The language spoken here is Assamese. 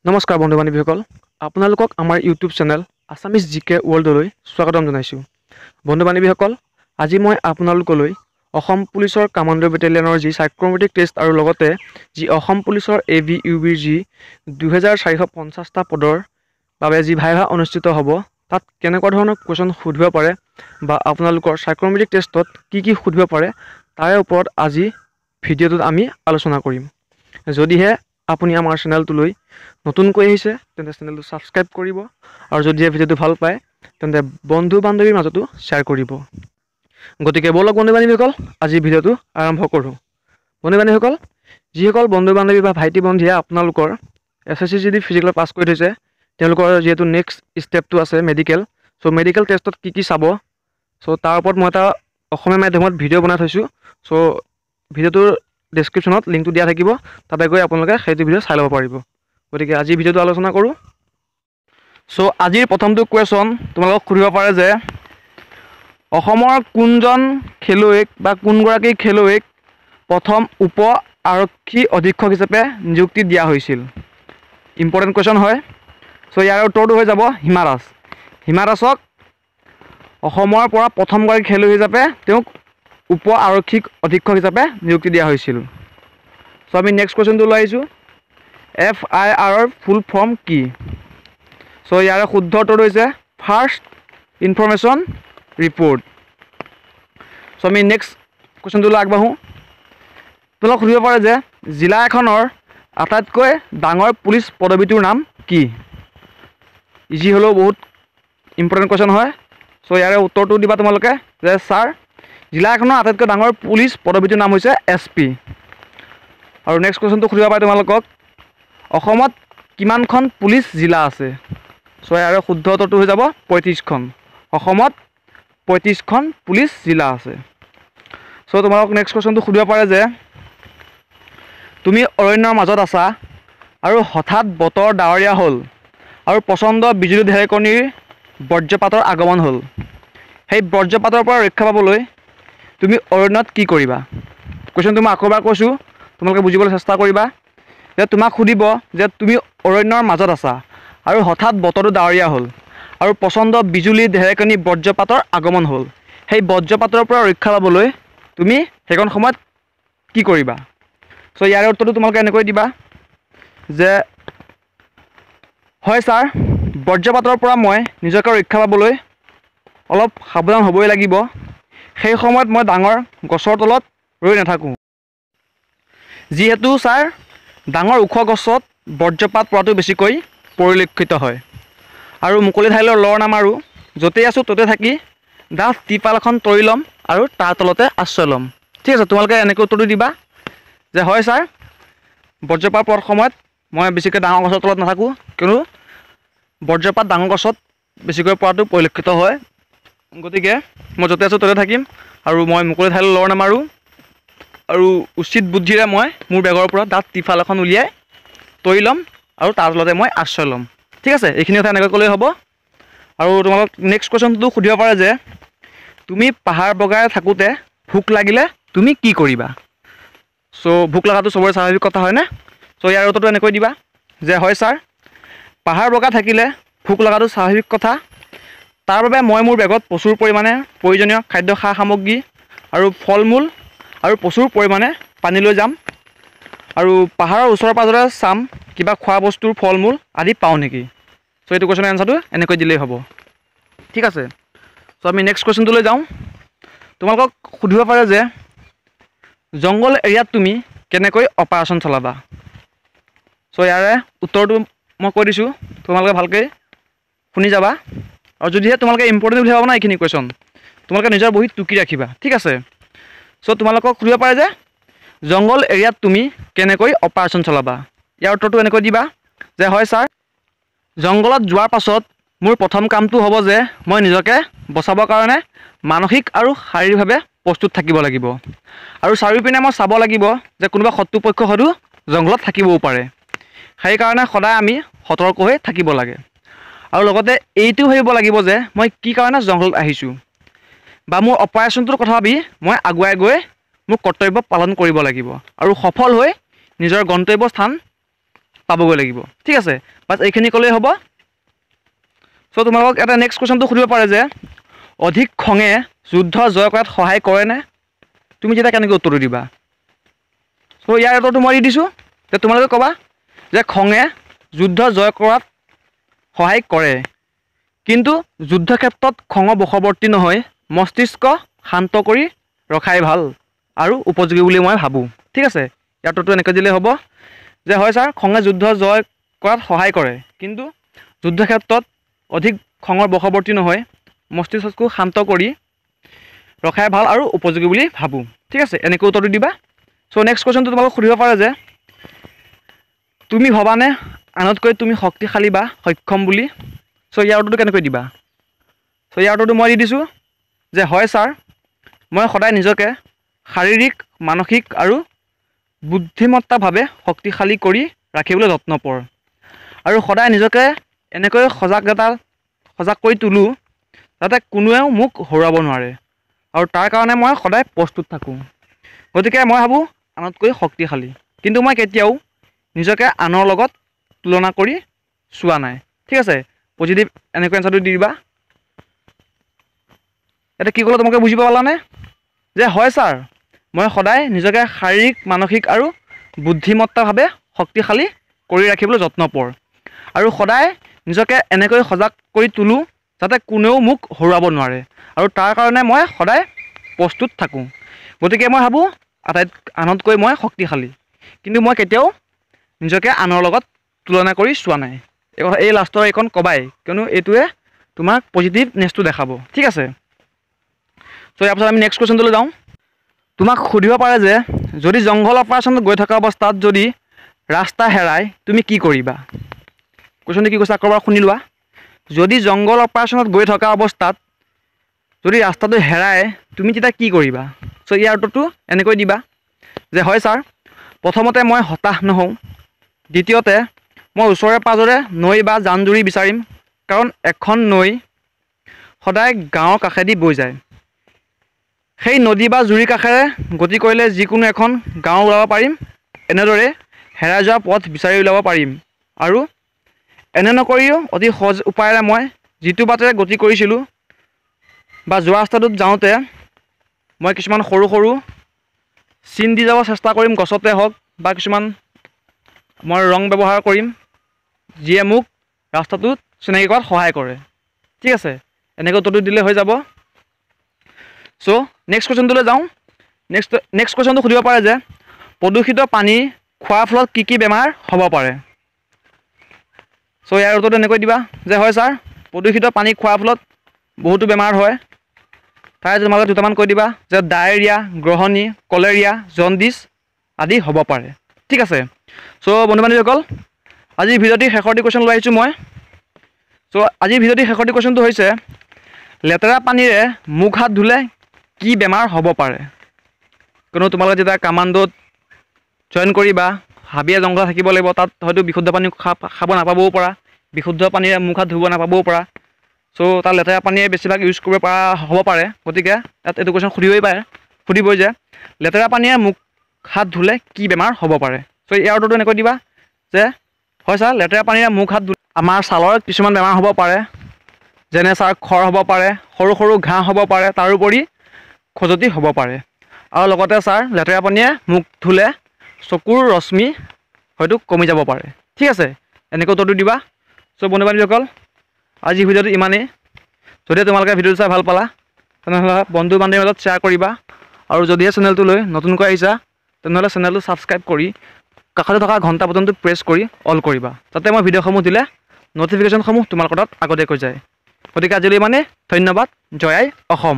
নমস্কাৰ বন্ধু বান্ধৱীসকল, আপোনালোকক আমাৰ ইউটিউব চেনেল আছামিজ জিকে ৱৰ্ল্ডলৈ স্বাগতম জনাইছোঁ। বন্ধু বান্ধৱীসকল, আজি মই আপোনালোকলৈ অসম পুলিচৰ কামাণ্ডো বেটেলিয়নৰ যি সাইক্ৰমেট্ৰিক টেষ্ট আৰু লগতে যি অসম পুলিচৰ AVUBৰ যি 2450টা পদৰ বাবে যি ভাইভা অনুষ্ঠিত হ'ব, তাত কেনেকুৱা ধৰণৰ কুৱেশ্যন সুধিব পাৰে বা আপোনালোকৰ সাইক্ৰমেট্ৰিক টেষ্টত কি সুধিব পাৰে তাৰে ওপৰত আজি ভিডিঅ'টোত আমি আলোচনা কৰিম। যদিহে আপুনি আমাৰ চেনেলটোলৈ নতুনকৈ আহিছে তেন্তে চেনেলটো সাবস্ক্ৰাইব কৰিব আৰু যদি ভিডিঅ'টো ভাল পায় তেন্তে বন্ধু বান্ধৱীৰ মাজতো শ্বেয়াৰ কৰিব। গতিকে বলক বন্ধু বান্ধৱীসকল, আজি ভিডিঅ'টো আৰম্ভ কৰোঁ। বন্ধু বান্ধৱীসকল, যিসকল বন্ধু বান্ধৱী বা ভাইটি ভণ্টিয়ে আপোনালোকৰ SSC যদি ফিজিকেল পাছ কৰি থৈছে, তেওঁলোকৰ যিহেতু নেক্সট ষ্টেপটো আছে মেডিকেল, চ' মেডিকেল টেষ্টত কি চাব, চ' তাৰ ওপৰত মই এটা অসমীয়া মাধ্যমত ভিডিঅ' বনাই থৈছোঁ। চ' ভিডিঅ'টোৰ ডেছক্ৰিপশ্যনত লিংকটো দিয়া থাকিব, তাতে গৈ আপোনালোকে সেইটো ভিডিঅ' চাই ল'ব পাৰিব। গতিকে আজি ভিডিঅ'টো আলোচনা কৰোঁ। চ' আজিৰ প্ৰথমটো কুৱেশ্যন তোমালোকক সুধিব পাৰে যে অসমৰ কোনজন খেলুৱৈক বা কোনগৰাকী খেলুৱৈক প্ৰথম উপ আৰক্ষী অধীক্ষক হিচাপে নিযুক্তি দিয়া হৈছিল। ইম্পৰ্টেণ্ট কুৱেশ্যন হয়। চ' ইয়াৰ উত্তৰটো হৈ যাব হিমা দাস। হিমা দাসক অসমৰ পৰা প্ৰথমগৰাকী খেলুৱৈ হিচাপে তেওঁক উপ আৰক্ষী অধীক্ষক হিচাপে নিযুক্তি দিয়া হৈছিল। চ' আমি নেক্সট কুৱেশ্যনটো লৈ আহিছোঁ। FIR ফুল ফৰ্ম কি? চ' ইয়াৰে শুদ্ধ উত্তৰটো হৈছে ফাৰ্ষ্ট ইনফৰমেশ্যন ৰিপৰ্ট। চ' আমি নেক্সট কুৱেশ্যনটোলৈ আগবাঢ়োঁ। তোমালোকক সুধিব পাৰে যে জিলা এখনৰ আটাইতকৈ ডাঙৰ পুলিচ পদবীটোৰ নাম কি? ইজি হ'লেও বহুত ইম্পৰ্টেণ্ট কুৱেশ্যন হয়। চ' ইয়াৰে উত্তৰটো দিবা তোমালোকে যে ছাৰ, জিলা এখনৰ আটাইতকৈ ডাঙৰ পুলিচ পদবীটোৰ নাম হৈছে SP। আৰু নেক্সট কুৱেশ্যনটো সুধিব পাৰে তোমালোকক, অসমত কিমানখন পুলিচ জিলা আছে? চ' ইয়াৰে শুদ্ধ উত্তৰটো হৈ যাব 35খন। অসমত 35খন পুলিচ জিলা আছে। চ' তোমালোকক নেক্সট কুৱেশ্যনটো সুধিব পাৰে যে তুমি অৰণ্যৰ মাজত আছা আৰু হঠাৎ বতৰ ডাৱৰীয়া হ'ল আৰু প্ৰচণ্ড বিজুলী ঢেৰেকণিৰ বজ্ৰপাতৰ আগমন হ'ল। সেই বজ্ৰপাতৰ পৰা ৰক্ষা পাবলৈ তুমি অৰণ্যত কি কৰিবা? কুৱেশ্যনটো মই আকৌ এবাৰ কৈছোঁ, তোমালোকে বুজিবলৈ চেষ্টা কৰিবা। যে তোমাক সুধিব যে তুমি অৰণ্যৰ মাজত আছা আৰু হঠাৎ বতৰটো ডাৱৰীয়া হ'ল আৰু প্ৰচণ্ড বিজুলী ঢেৰেকণি বজ্ৰপাতৰ আগমন হ'ল। সেই বজ্ৰপাতৰ পৰা ৰক্ষা পাবলৈ তুমি সেইখন সময়ত কি কৰিবা? চ' ইয়াৰে উত্তৰটো তোমালোকে এনেকৈ দিবা যে হয় ছাৰ, বজ্ৰপাতৰ পৰা মই নিজকে ৰক্ষা পাবলৈ অলপ সাৱধান হ'বই লাগিব। সেই সময়ত মই ডাঙৰ গছৰ তলত ৰৈ নাথাকোঁ, যিহেতু ছাৰ ডাঙৰ ওখ গছত বজ্ৰপাত পৰাটো বেছিকৈ পৰিলক্ষিত হয়। আৰু মুকলি ঠাইলৈ লৰ নামাৰোঁ, য'তেই আছোঁ ত'তে থাকি ডাঠ টিপাল এখন তৰি ল'ম আৰু তাৰ তলতে আশ্ৰয় ল'ম। ঠিক আছে, তোমালোকে এনেকৈ উত্তৰটো দিবা যে হয় ছাৰ, বজ্ৰপাত পৰাৰ সময়ত মই বেছিকৈ ডাঙৰ গছৰ তলত নাথাকোঁ, কিয়নো বজ্ৰপাত ডাঙৰ গছত বেছিকৈ পৰাটো পৰিলক্ষিত হয়। গতিকে মই য'তে আছোঁ ত'তে থাকিম আৰু মই মুকলি ঠাইলৈ লৰ নামাৰোঁ আৰু উচিত বুদ্ধিৰে মই মোৰ বেগৰ পৰা ডাঠ টিফাল এখন উলিয়াই তৰি ল'ম আৰু তাৰ তলতে মই আশ্ৰয় ল'ম। ঠিক আছে, এইখিনি কথা এনেকৈ ক'লেই হ'ব। আৰু তোমালোক নেক্সট কুৱেশ্যনটো সুধিব পাৰে যে তুমি পাহাৰ বগাই থাকোঁতে ভোক লাগিলে তুমি কি কৰিবা? চ' ভোক লগাটো চবৰে স্বাভাৱিক কথা হয়নে? চ' ইয়াৰ উত্তৰটো এনেকৈ দিবা যে হয় ছাৰ, পাহাৰ বগাই থাকিলে ভোক লগাটো স্বাভাৱিক কথা। তাৰ বাবে মই মোৰ বেগত প্ৰচুৰ পৰিমাণে প্ৰয়োজনীয় খাদ্য সা সামগ্ৰী আৰু ফল মূল আৰু প্ৰচুৰ পৰিমাণে পানী লৈ যাম আৰু পাহাৰৰ ওচৰে পাঁজৰে চাম কিবা খোৱা বস্তুৰ ফল মূল আদি পাওঁ নেকি। চ' এইটো কুৱেশ্যনৰ এনচাৰটো এনেকৈ দিলেই হ'ব। ঠিক আছে, চ' আমি নেক্সট কুৱেশ্যনটোলৈ যাওঁ। তোমালোকক সুধিব পাৰে যে জংঘল এৰিয়াত তুমি কেনেকৈ অপাৰেশ্যন চলাবা? চ' ইয়াৰে উত্তৰটো মই কৈ দিছোঁ, তোমালোকে ভালকৈ শুনি যাবা। আৰু যদিহে তোমালোকে ইম্পৰ্টেণ্ট বুলি ভাবা না এইখিনি কুৱেশ্যন, তোমালোকে নিজৰ বহীত টুকি ৰাখিবা। ঠিক আছে, চ' তোমালোকক সুধিব পাৰে যে জংঘল এৰিয়াত তুমি কেনেকৈ অপাৰেশ্যন চলাবা? ইয়াৰ উত্তৰটো এনেকৈ দিবা যে হয় ছাৰ, জংঘলত যোৱাৰ পাছত মোৰ প্ৰথম কামটো হ'ব যে মই নিজকে বচাবৰ কাৰণে মানসিক আৰু শাৰীৰিকভাৱে প্ৰস্তুত থাকিব লাগিব। আৰু চাৰিওপিনে মই চাব লাগিব যে কোনোবা শত্ৰুপক্ষ হয়তো জংঘলত থাকিবও পাৰে। সেইকাৰণে সদায় আমি সতৰ্ক হৈ থাকিব লাগে। আৰু লগতে এইটো ভাবিব লাগিব যে মই কি কাৰণে জংঘলত আহিছোঁ বা মোৰ অপাৰেশ্যনটোৰ কথা ভাবি মই আগুৱাই গৈ মোৰ কৰ্তব্য পালন কৰিব লাগিব আৰু সফল হৈ নিজৰ গন্তব্য স্থান পাবগৈ লাগিব ঠিক আছে বাছ এইখিনি ক'লেই হ'ব চ' তোমালোকক এটা নেক্সট কুৱেশ্যনটো সুধিব পাৰে যে অধিক খঙে যুদ্ধ জয় কৰাত সহায় কৰেনে তুমি যেতিয়া কেনেকৈ উত্তৰ দিবা চ' ইয়াৰ উত্তৰটো মই দি দিছোঁ যে তোমালোকে ক'বা যে খঙে যুদ্ধ জয় কৰাত সহায় কৰে কিন্তু যুদ্ধ ক্ষেত্ৰত খঙৰ বশৱৰ্তী নহয় মস্তিষ্ক শান্ত কৰি ৰখাই ভাল আৰু উপযোগী বুলি মই ভাবোঁ ঠিক আছে ইয়াৰ উত্তৰটো এনেকৈ দিলেই হ'ব যে হয় ছাৰ খঙে যুদ্ধ জয় কৰাত সহায় কৰে কিন্তু যুদ্ধ ক্ষেত্ৰত অধিক খঙৰ বশৱৰ্তী নহয় মস্তিষ্কটো শান্ত কৰি ৰখাই ভাল আৰু উপযোগী বুলি ভাবোঁ ঠিক আছে এনেকৈ উত্তৰটো দিবা চ' নেক্সট কুৱেশ্যনটো তোমালোকক সুধিব পাৰে যে তুমি ভবানে আনতকৈ তুমি শক্তিশালী বা সক্ষম বুলি চ' ইয়াৰ উত্তৰটো কেনেকৈ দিবা চ' ইয়াৰ উত্তৰটো মই দি দিছোঁ যে হয় ছাৰ মই সদায় নিজকে শাৰীৰিক মানসিক আৰু বুদ্ধিমত্তাভাৱে শক্তিশালী কৰি ৰাখিবলৈ যত্নপৰ আৰু সদায় নিজকে এনেকৈ সজাগ কৰি তোলোঁ যাতে কোনোৱেও মোক হৰুৱাব নোৱাৰে আৰু তাৰ কাৰণে মই সদায় প্ৰস্তুত থাকোঁ গতিকে মই ভাবোঁ আনতকৈ শক্তিশালী কিন্তু মই কেতিয়াও নিজকে আনৰ লগত তুলনা কৰি চোৱা নাই ঠিক আছে পজিটিভ এনেকৈ এনচাৰটো দি দিবা এতিয়া কি ক'লে তোমালোকে বুজি পালানে যে হয় ছাৰ মই সদায় নিজকে শাৰীৰিক মানসিক আৰু বুদ্ধিমত্তাভাৱে শক্তিশালী কৰি ৰাখিবলৈ যত্নপৰ আৰু সদায় নিজকে এনেকৈ সজাগ কৰি তোলোঁ যাতে কোনেও মোক হৰুৱাব নোৱাৰে আৰু তাৰ কাৰণে মই সদায় প্ৰস্তুত থাকোঁ গতিকে মই ভাবোঁ আনতকৈ মই শক্তিশালী কিন্তু মই কেতিয়াও নিজকে আনৰ লগত তুলনা কৰি চোৱা নাই এই লাষ্টৰ এইখন ক'বাই কিয়নো এইটোৱে তোমাক পজিটিভনেছটো দেখাব ঠিক আছে চ' ইয়াৰ পাছত আমি নেক্সট কুৱেশ্যনটোলৈ যাওঁ তোমাক সুধিব পাৰে যে যদি জংঘল অপাৰেশ্যনত গৈ থকা অৱস্থাত যদি ৰাস্তা হেৰায় তুমি কি কৰিবা কুৱেশ্যনটো কি কৈছে আকৌ এবাৰ শুনি লোৱা যদি জংঘল অপাৰেশ্যনত গৈ থকা অৱস্থাত যদি ৰাস্তাটো হেৰায় তুমি তেতিয়া কি কৰিবা চ' ইয়াৰ উত্তৰটো এনেকৈ দিবা যে হয় ছাৰ প্ৰথমতে মই হতাশ নহওঁ দ্বিতীয়তে মই ওচৰে পাঁজৰে নৈ বা জান জুৰি বিচাৰিম কাৰণ এখন নৈ সদায় গাঁৱৰ কাষেদি বৈ যায় সেই নদী বা জুৰিৰ কাষেৰে গতি কৰিলে যিকোনো এখন গাঁও ওলাব পাৰিম এনেদৰে হেৰাই যোৱা পথ বিচাৰি উলিয়াব পাৰিম আৰু এনে নকৰিও অতি সহজ উপায়েৰে মই যিটো বাটেৰে গতি কৰিছিলোঁ বা যোৱা ৰাস্তাটোত যাওঁতে মই কিছুমান সৰু সৰু চিন দি যাব চেষ্টা কৰিম গছতে হওক বা কিছুমান মই ৰং ব্যৱহাৰ কৰিম যিয়ে মোক ৰাস্তাটোত চিনাকি কৰাত সহায় কৰে ঠিক আছে এনেকৈ উত্তৰটো দিলে হৈ যাব চ' নেক্সট কুৱেশ্যনটোলৈ যাওঁ নেক্সট কুৱেশ্যনটো সুধিব পাৰে যে প্ৰদূষিত পানী খোৱাৰ ফলত কি কি বেমাৰ হ'ব পাৰে চ' ইয়াৰ উত্তৰটো এনেকৈ দিবা যে হয় ছাৰ প্ৰদূষিত পানী খোৱাৰ ফলত বহুতো বেমাৰ হয় তাৰে তোমালোকে দুটামান কৈ দিবা যে ডায়েৰিয়া গ্ৰহণী কলেৰিয়া জণ্ডিছ আদি হ'ব পাৰে ঠিক আছে চ' বন্ধু বান্ধৱীসকল আজিৰ ভিডিঅ'টি শেষৰটি কুৱেশ্যন লৈ আহিছোঁ মই চ' আজিৰ ভিডিঅ'টি শেষৰটি কুৱেশ্যনটো হৈছে লেতেৰা পানীৰে মুখ হাত ধুলে কি বেমাৰ হ'ব পাৰে কিয়নো তোমালোকে যেতিয়া কামাণ্ডোত জইন কৰিবা হাবিয়ে জংঘল থাকিব লাগিব তাত হয়তো বিশুদ্ধ পানী খাব নাপাবও পৰা বিশুদ্ধ পানীৰে মুখ হাত ধুব নাপাবও পৰা চ' তাত লেতেৰা পানীয়ে বেছিভাগ ইউজ কৰিব পৰা হ'ব পাৰে গতিকে তাত এইটো কুৱেশ্যন সুধিবই যে লেতেৰা পানীয়ে মুখ হাত ধুলে কি বেমাৰ হ'ব পাৰে চ' ইয়াৰ উত্তৰটো এনেকৈ দিবা যে হয় ছাৰ লেতেৰা পানীৰে মুখ হাত ধুলে আমাৰ ছালৰ কিছুমান বেমাৰ হ'ব পাৰে যেনে ছাৰ খৰ হ'ব পাৰে সৰু সৰু ঘাঁহ হ'ব পাৰে তাৰোপৰি খজুৱতি হ'ব পাৰে আৰু লগতে ছাৰ লেতেৰা পানীয়ে মুখ ধুলে চকুৰ ৰশ্মি হয়তো কমি যাব পাৰে ঠিক আছে এনেকৈ উত্তৰটো দিবা চ' বন্ধু বান্ধৱীসকল আজি ভিডিঅ'টো ইমানেই যদি তোমালোকে ভিডিঅ'টো চাই ভাল পালা তেনেহ'লে বন্ধু বান্ধৱীৰ মাজত শ্বেয়াৰ কৰিবা আৰু যদিহে চেনেলটোলৈ নতুনকৈ আহিছা তেনেহ'লে চেনেলটো ছাবস্ক্ৰাইব কৰি কাষতে থকা ঘণ্টা বটনটো প্ৰেছ কৰি অল কৰিবা যাতে মই ভিডিঅ'সমূহ দিলে ন'টিফিকেশ্যনসমূহ তোমালোকৰ তাত আগতীয়াকৈ যায় গতিকে আজিলৈ ইমানেই ধন্যবাদ জয় আই অসম